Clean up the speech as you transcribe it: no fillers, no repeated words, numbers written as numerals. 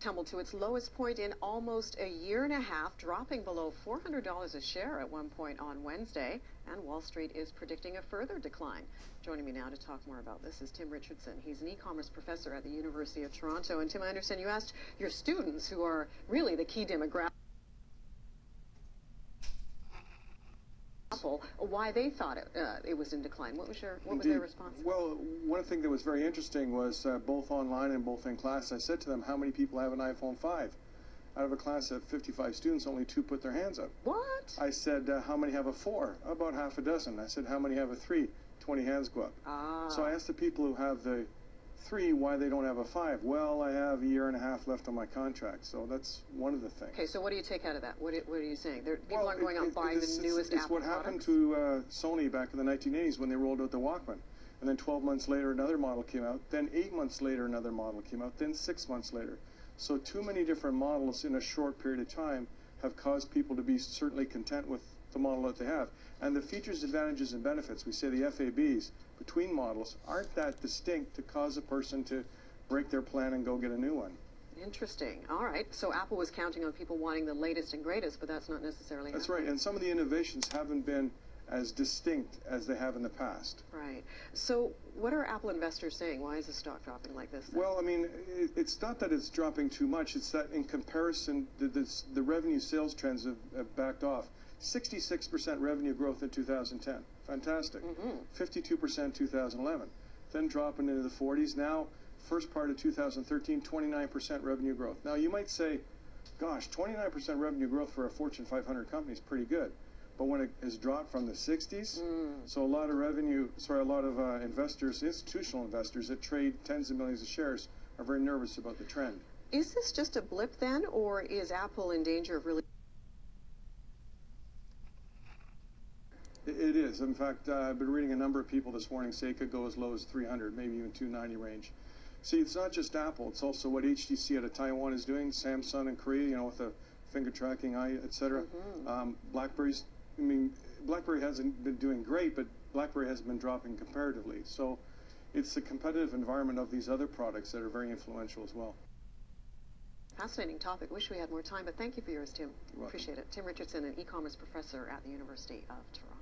Tumbled to its lowest point in almost a year and a half, dropping below $400 a share at one point on Wednesday, and Wall Street is predicting a further decline. Joining me now to talk more about this is Tim Richardson. He's an e-commerce professor at the University of Toronto. And Tim, I understand you asked your students, who are really the key demographic, why they thought it was in decline. What was their response? Well, one thing that was very interesting was both online and both in class, I said to them, how many people have an iPhone 5? Out of a class of 55 students, only 2 put their hands up. What? I said, how many have a 4? About half a dozen. I said, how many have a 3? 20 hands go up. So I asked the people who have the 3 why they don't have a 5. Well, I have a year and a half left on my contract, so that's one of the things. Okay, so what do you take out of that? What are you saying? People aren't going out and buying the newest Apple It's what happened to Sony back in the 1980s when they rolled out the Walkman. And then 12 months later, another model came out. Then 8 months later, another model came out. Then 6 months later. So too many different models in a short period of time have caused people to be certainly content with the model that they have. And the features, advantages, and benefits, we say the FABs, between models aren't that distinct to cause a person to break their plan and go get a new one. Interesting. All right. So Apple was counting on people wanting the latest and greatest, but that's not necessarily That's happening. right. And some of the innovations haven't been as distinct as they have in the past. Right. So what are Apple investors saying? Why is the stock dropping like this then? Well, I mean, it's not that it's dropping too much. It's that in comparison, the revenue sales trends have backed off. 66% revenue growth in 2010. Fantastic. 52% 2011. Then dropping into the 40s. Now, first part of 2013, 29% revenue growth. Now, you might say, gosh, 29% revenue growth for a Fortune 500 company is pretty good. But when it has dropped from the 60s, so a lot of investors, institutional investors that trade tens of millions of shares are very nervous about the trend. Is this just a blip then, or is Apple in danger of really... It is. In fact, I've been reading a number of people this morning say it could go as low as 300, maybe even 290 range. See, it's not just Apple. It's also what HTC out of Taiwan is doing, Samsung in Korea, with the finger tracking, etc. BlackBerry's, BlackBerry hasn't been doing great, but BlackBerry hasn't been dropping comparatively. So it's the competitive environment of these other products that are very influential as well. Fascinating topic. Wish we had more time, but thank you for yours, Tim. You're welcome. Appreciate it. Tim Richardson, an e-commerce professor at the University of Toronto.